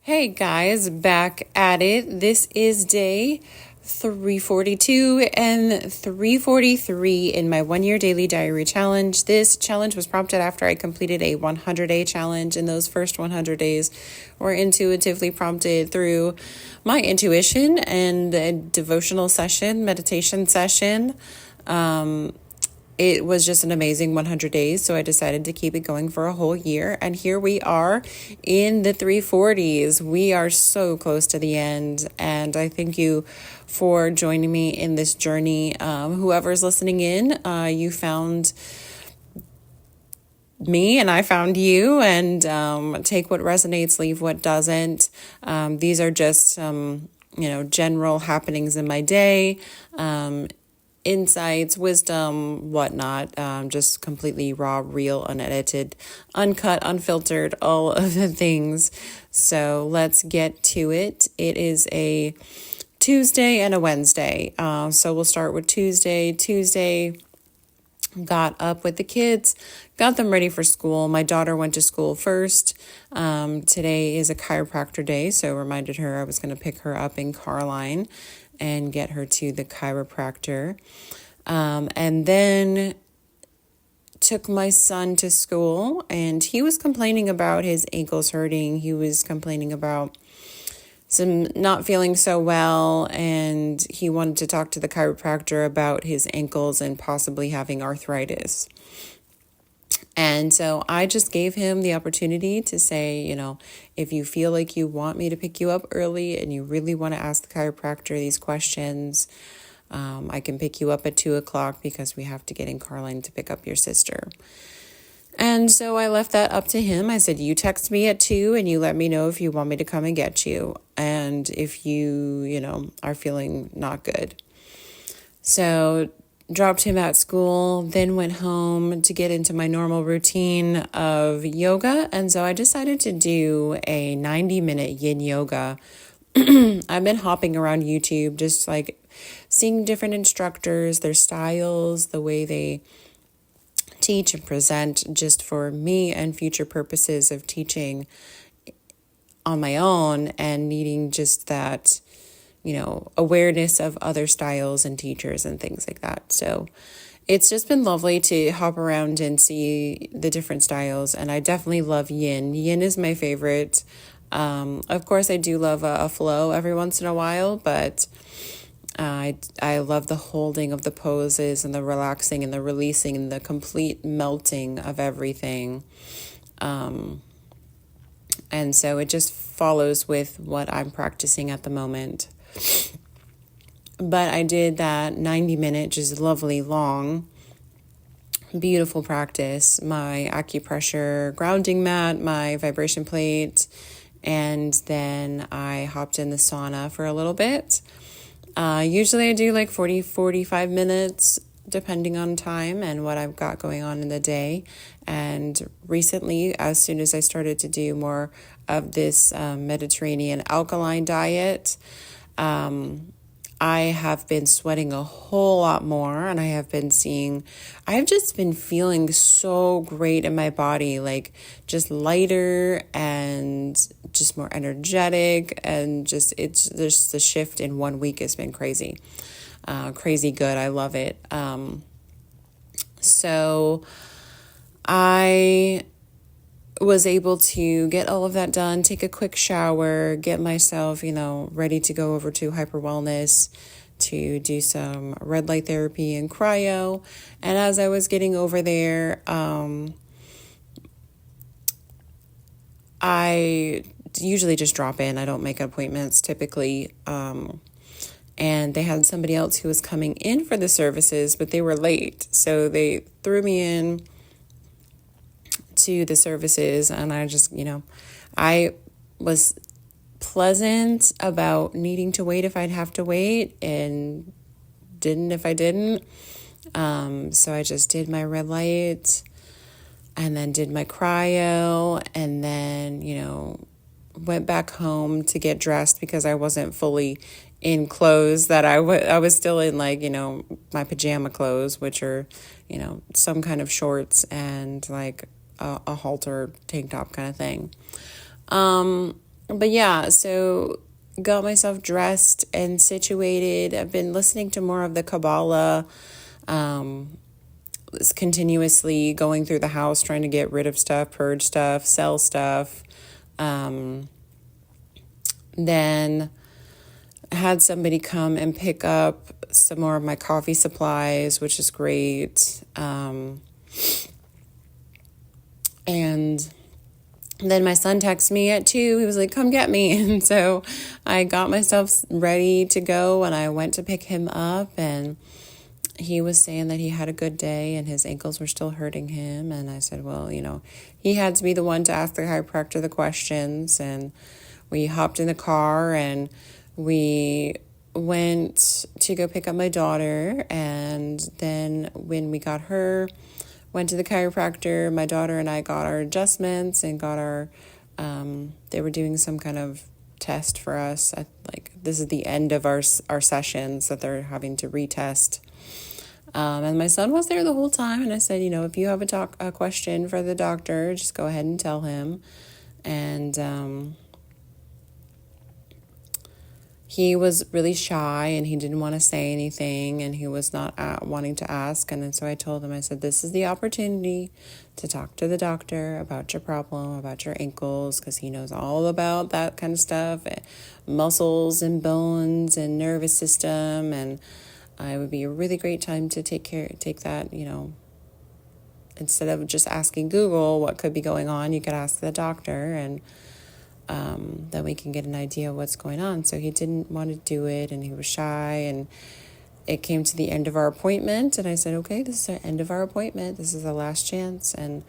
Hey guys, back at it. This is day 342 and 343 in my 1 year daily diary challenge. This challenge was prompted after I completed a 100-day challenge, and those first 100 days were intuitively prompted through my intuition and a devotional session, meditation session. It was just an amazing 100 days, so I decided to keep it going for a whole year. And here we are in the 340s. We are so close to the end, and I thank you for joining me in this journey. Whoever's listening in, you found me and I found you, and take what resonates, leave what doesn't. These are just general happenings in my day. Insights, wisdom, whatnot, just completely raw, real, unedited, uncut, unfiltered, all of the things. So let's get to it. It is a Tuesday and a Wednesday. So we'll start with Tuesday. Tuesday, got up with the kids, got them ready for school. My daughter went to school first. Today is a chiropractor day, so reminded her I was going to pick her up in Carline and get her to the chiropractor. And then took my son to school, and he was complaining about his ankles hurting. He was complaining about some not feeling so well, and he wanted to talk to the chiropractor about his ankles and possibly having arthritis. And so I just gave him the opportunity to say, if you feel like you want me to pick you up early and you really want to ask the chiropractor these questions, I can pick you up at 2:00 because we have to get in Carline to pick up your sister. And so I left that up to him. I said, you text me at 2 and you let me know if you want me to come and get you. And if you, are feeling not good. So dropped him at school, then went home to get into my normal routine of yoga. And so I decided to do a 90-minute yin yoga. I've been hopping around YouTube, just like seeing different instructors, their styles, the way they teach and present, just for me and future purposes of teaching on my own and needing just that awareness of other styles and teachers and things like that. So it's just been lovely to hop around and see the different styles. And I definitely love yin. Yin is my favorite. Of course, I do love a flow every once in a while, but I love the holding of the poses and the relaxing and the releasing and the complete melting of everything. And so it just follows with what I'm practicing at the moment. But I did that 90-minute, just lovely, long, beautiful practice. My acupressure grounding mat, my vibration plate, and then I hopped in the sauna for a little bit. Usually I do like 45 minutes, depending on time and what I've got going on in the day. And recently, as soon as I started to do more of this Mediterranean alkaline diet, I have been sweating a whole lot more, and I've just been feeling so great in my body, like just lighter and just more energetic, and there's the shift in 1 week has been crazy good. I love it. So I was able to get all of that done, take a quick shower, get myself, ready to go over to Hyper Wellness to do some red light therapy and cryo. And as I was getting over there, I usually just drop in. I don't make appointments typically. And they had somebody else who was coming in for the services, but they were late. So they threw me in to the services, and I just, I was pleasant about needing to wait if I'd have to wait, and didn't if I didn't. So I just did my red light and then did my cryo, and then, went back home to get dressed because I wasn't fully in clothes that I was still in, like, my pajama clothes, which are, some kind of shorts and like a halter tank top kind of thing. But yeah, so got myself dressed and situated. I've been listening to more of the Kabbalah, continuously going through the house, trying to get rid of stuff, purge stuff, sell stuff. Then had somebody come and pick up some more of my coffee supplies, which is great. And then my son texted me at 2. He was like, come get me. And so I got myself ready to go and I went to pick him up, and he was saying that he had a good day and his ankles were still hurting him. And I said, well, he had to be the one to ask the chiropractor the questions. And we hopped in the car and we went to go pick up my daughter. And then when we got her, went to the chiropractor, my daughter and I got our adjustments and got our, they were doing some kind of test for us. This is the end of our sessions that they're having to retest. And my son was there the whole time. And I said, if you have a question for the doctor, just go ahead and tell him. And he was really shy and he didn't want to say anything and he was not wanting to ask. And then so I told him, I said, this is the opportunity to talk to the doctor about your problem, about your ankles, because he knows all about that kind of stuff, muscles and bones and nervous system. And it would be a really great time to take that, instead of just asking Google what could be going on, you could ask the doctor, and then we can get an idea of what's going on. So he didn't want to do it, and he was shy, and it came to the end of our appointment, and I said, okay, this is the end of our appointment. This is the last chance. And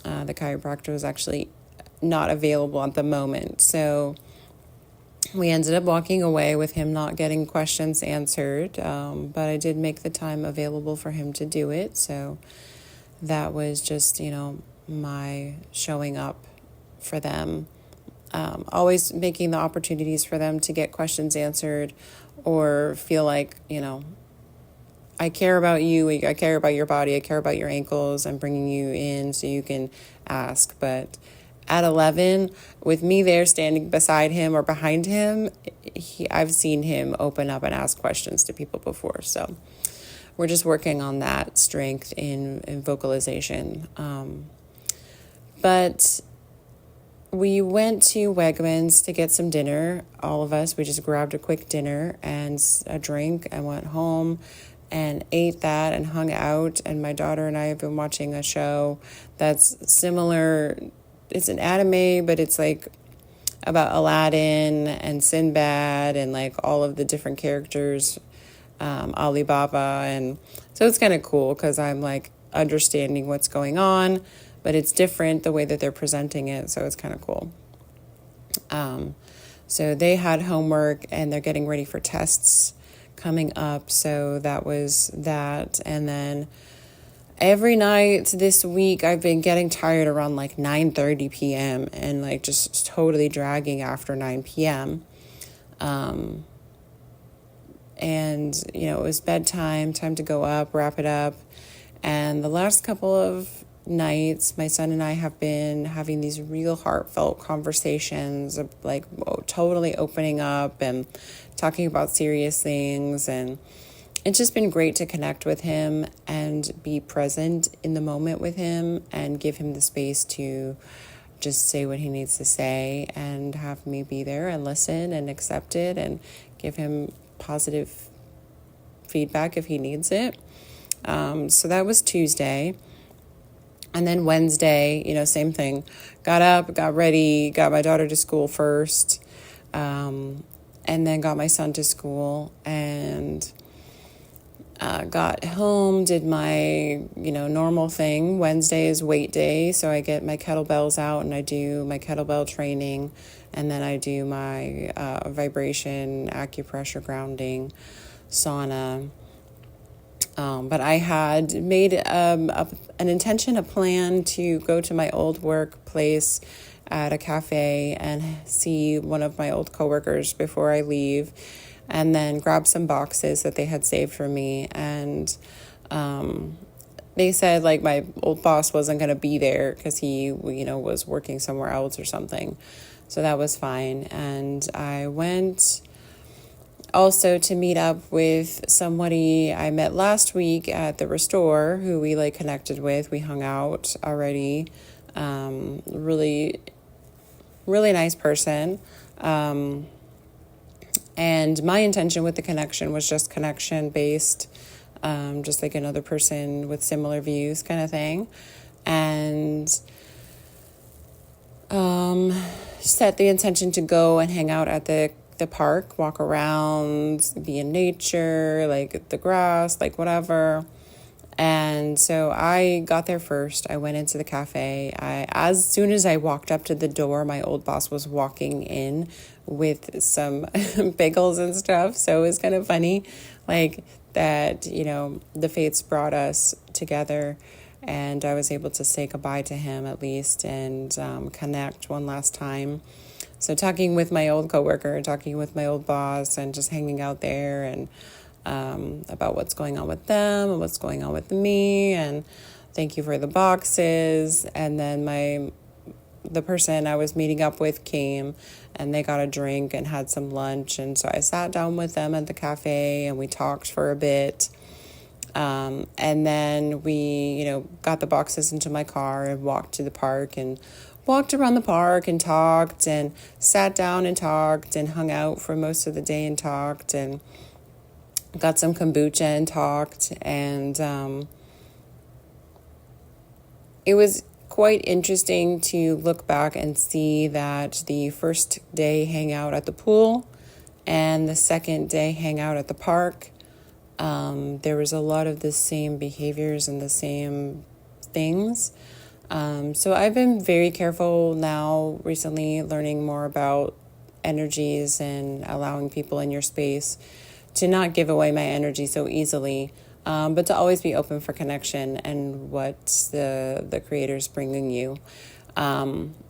the chiropractor was actually not available at the moment. So we ended up walking away with him not getting questions answered, but I did make the time available for him to do it. So that was just, my showing up for them. Always making the opportunities for them to get questions answered or feel like, I care about you, I care about your body, I care about your ankles, I'm bringing you in so you can ask. But at 11, with me there standing beside him or behind him, I've seen him open up and ask questions to people before. So we're just working on that strength in vocalization. But we went to Wegmans to get some dinner, all of us. We just grabbed a quick dinner and a drink and went home and ate that and hung out. And my daughter and I have been watching a show that's similar. It's an anime, but it's like about Aladdin and Sinbad and like all of the different characters, Alibaba. And so it's kind of cool because I'm like understanding what's going on, but it's different the way that they're presenting it. So it's kind of cool. So they had homework and they're getting ready for tests coming up. So that was that. And then every night this week, I've been getting tired around like 9:30 p.m. and like just totally dragging after 9 p.m. And, it was bedtime, time to go up, wrap it up. And the last couple of nights, my son and I have been having these real heartfelt conversations of like totally opening up and talking about serious things. And it's just been great to connect with him and be present in the moment with him and give him the space to just say what he needs to say and have me be there and listen and accept it and give him positive feedback if he needs it. So that was Tuesday. And then Wednesday, same thing. Got up, got ready, got my daughter to school first, and then got my son to school and got home, did my, normal thing. Wednesday is weight day, so I get my kettlebells out and I do my kettlebell training, and then I do my vibration, acupressure, grounding, sauna. But I had made an intention, a plan to go to my old workplace at a cafe and see one of my old coworkers before I leave, and then grab some boxes that they had saved for me. And they said like my old boss wasn't going to be there because he, was working somewhere else or something. So that was fine. And I went also to meet up with somebody I met last week at the Restore, who we like connected with. We hung out already. Really, really nice person. And my intention with the connection was just connection based, just like another person with similar views kind of thing. And set the intention to go and hang out at the park, walk around, be in nature, like the grass, like whatever. And so I got there first. I went into the cafe. As soon as I walked up to the door, my old boss was walking in with some bagels and stuff. So it was kind of funny, like that, the fates brought us together, and I was able to say goodbye to him at least and connect one last time. So talking with my old coworker, talking with my old boss, and just hanging out there, and about what's going on with them and what's going on with me, and thank you for the boxes. And then the person I was meeting up with came, and they got a drink and had some lunch, and so I sat down with them at the cafe and we talked for a bit. And then we, got the boxes into my car and walked to the park and walked around the park and talked and sat down and talked and hung out for most of the day and talked and got some kombucha and talked. And it was quite interesting to look back and see that the first day hang out at the pool and the second day hang out at the park, there was a lot of the same behaviors and the same things. So I've been very careful now recently, learning more about energies and allowing people in your space to not give away my energy so easily, but to always be open for connection and what the creator's bringing you.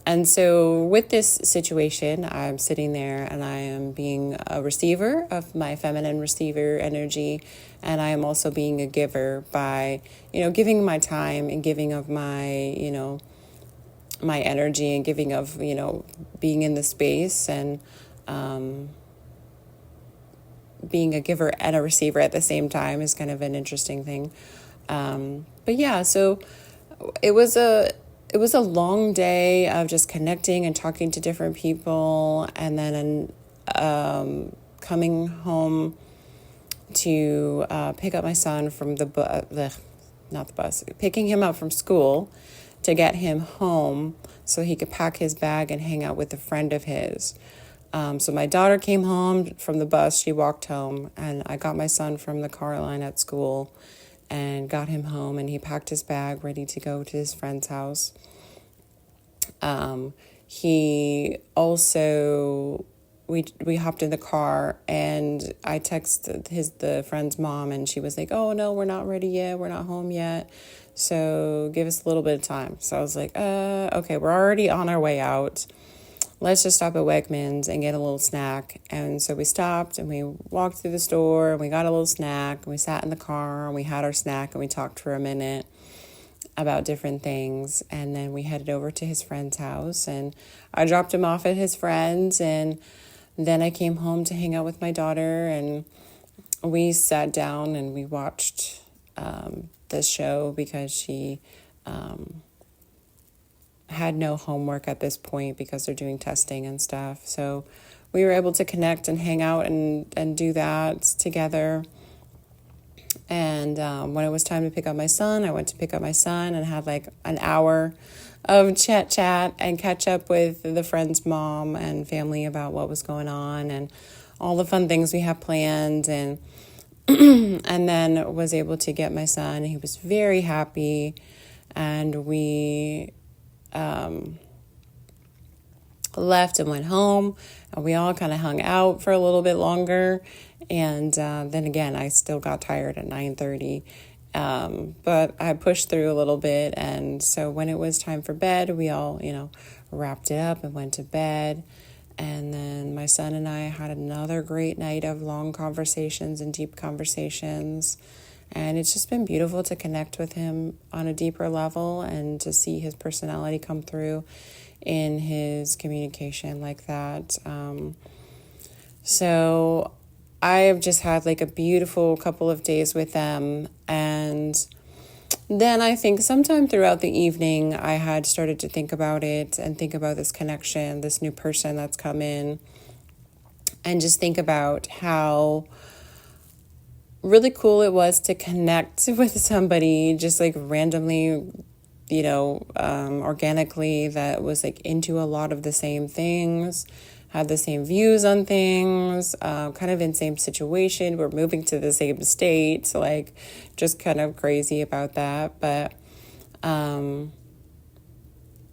And so with this situation, I'm sitting there and I am being a receiver of my feminine receiver energy. And I am also being a giver by, giving my time and giving of my, my energy and giving of, being in the space and being a giver and a receiver at the same time is kind of an interesting thing. But yeah, so it was a long day of just connecting and talking to different people, and then coming home to pick up my son from picking him up from school to get him home so he could pack his bag and hang out with a friend of his. So my daughter came home from the bus, she walked home, and I got my son from the car line at school and got him home, and he packed his bag ready to go to his friend's house. He also, we hopped in the car, and I texted the friend's mom, and she was like, "Oh no, we're not ready yet. We're not home yet. So give us a little bit of time." So I was like, okay, we're already on our way out. Let's just stop at Wegmans and get a little snack. And so we stopped and we walked through the store and we got a little snack and we sat in the car and we had our snack and we talked for a minute about different things. And then we headed over to his friend's house and I dropped him off at his friend's, and then I came home to hang out with my daughter, and we sat down and we watched this show because she had no homework at this point because they're doing testing and stuff. So we were able to connect and hang out and do that together. And when it was time to pick up my son, I went to pick up my son and had like an hour of chat and catch up with the friend's mom and family about what was going on and all the fun things we have planned. And and then was able to get my son. He was very happy, and we left and went home, and we all kind of hung out for a little bit longer. And then again, I still got tired at 9:30, but I pushed through a little bit. And so when it was time for bed, we all, wrapped it up and went to bed. And then my son and I had another great night of long conversations and deep conversations. And it's just been beautiful to connect with him on a deeper level and to see his personality come through in his communication like that. So I have just had like a beautiful couple of days with them. And then I think sometime throughout the evening, I had started to think about it and think about this connection, this new person that's come in, and just think about how really cool it was to connect with somebody just like randomly, organically, that was like into a lot of the same things, had the same views on things, kind of in same situation. We're moving to the same state, so like just kind of crazy about that. But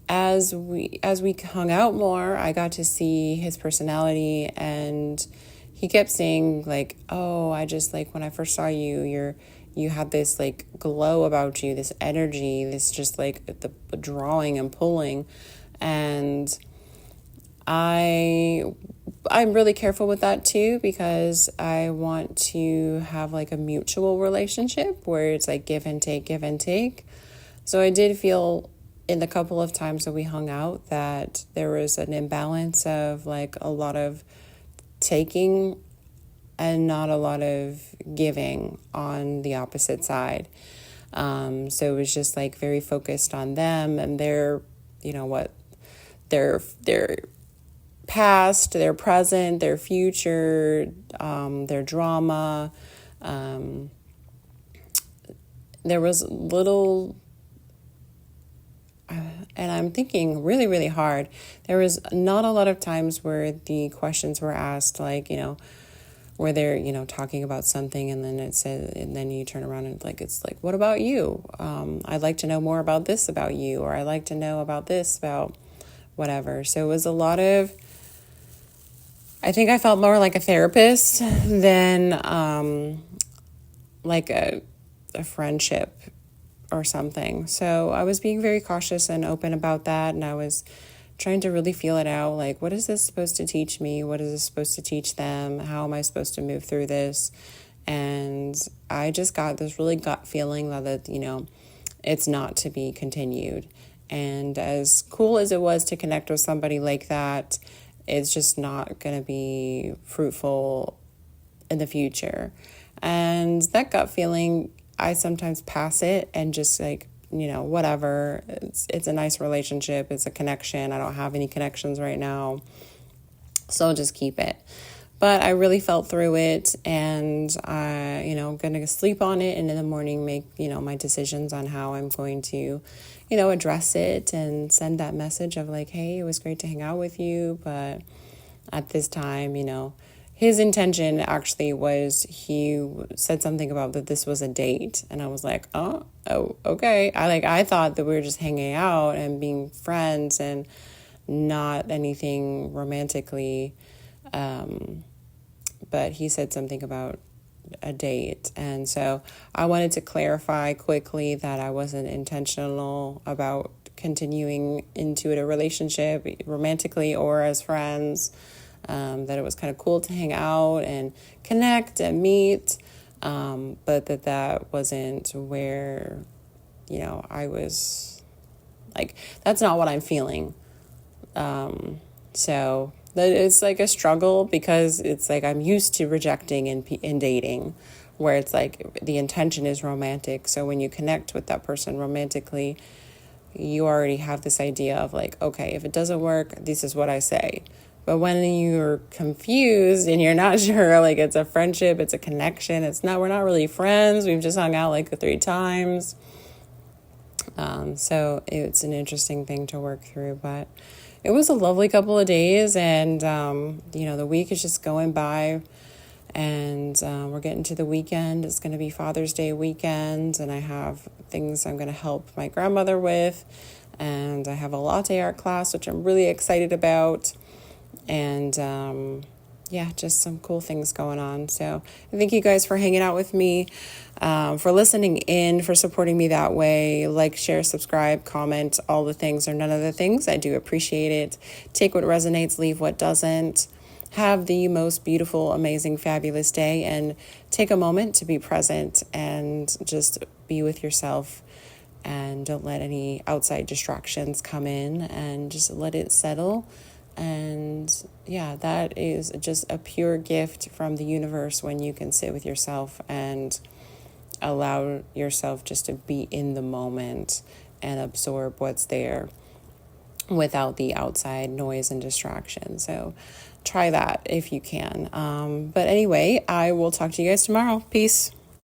as we hung out more, I got to see his personality, and he kept saying like, "Oh, I just like when I first saw you, you had this like glow about you, this energy, this just like the drawing and pulling." And I'm really careful with that too, because I want to have like a mutual relationship where it's like give and take, give and take. So I did feel in the couple of times that we hung out that there was an imbalance of like a lot of taking and not a lot of giving on the opposite side. So it was just like very focused on them and their, their past, their present, their future, their drama. There was little, and I'm thinking really, really hard. There was not a lot of times where the questions were asked, like, where they're, talking about something, and then it said, and then you turn around and like, it's like, what about you? I'd like to know more about this about you, or I'd like to know about this about whatever. So it was a lot of, I think I felt more like a therapist than like a friendship or something. So I was being very cautious and open about that, and I was trying to really feel it out. Like, what is this supposed to teach me? What is this supposed to teach them? How am I supposed to move through this? And I just got this really gut feeling that it's not to be continued. And as cool as it was to connect with somebody like that, it's just not going to be fruitful in the future. And that gut feeling, I sometimes pass it and just like, whatever. It's a nice relationship. It's a connection. I don't have any connections right now, so I'll just keep it. But I really felt through it, and I, going to sleep on it, and in the morning make, my decisions on how I'm going to, address it and send that message of like, hey, it was great to hang out with you, but at this time, his intention actually was, he said something about that this was a date, and I was like, oh, okay. I thought that we were just hanging out and being friends and not anything romantically. But he said something about a date. And so I wanted to clarify quickly that I wasn't intentional about continuing into a relationship romantically or as friends, that it was kind of cool to hang out and connect and meet, but that wasn't where, I was like, that's not what I'm feeling. So that it's like a struggle, because it's like I'm used to rejecting in dating, where it's like the intention is romantic. So when you connect with that person romantically, you already have this idea of like, okay, if it doesn't work, this is what I say. But when you're confused and you're not sure, like it's a friendship, it's a connection, we're not really friends, we've just hung out like 3 times. So it's an interesting thing to work through, but it was a lovely couple of days, and, the week is just going by, and we're getting to the weekend. It's going to be Father's Day weekend, and I have things I'm going to help my grandmother with, and I have a latte art class, which I'm really excited about, and just some cool things going on. So thank you guys for hanging out with me, for listening in, for supporting me that way. Like, share, subscribe, comment, all the things or none of the things. I do appreciate it. Take what resonates, leave what doesn't. Have the most beautiful, amazing, fabulous day, and take a moment to be present and just be with yourself and don't let any outside distractions come in, and just let it settle. And yeah, that is just a pure gift from the universe when you can sit with yourself and allow yourself just to be in the moment and absorb what's there without the outside noise and distraction. So try that if you can. But anyway, I will talk to you guys tomorrow. Peace.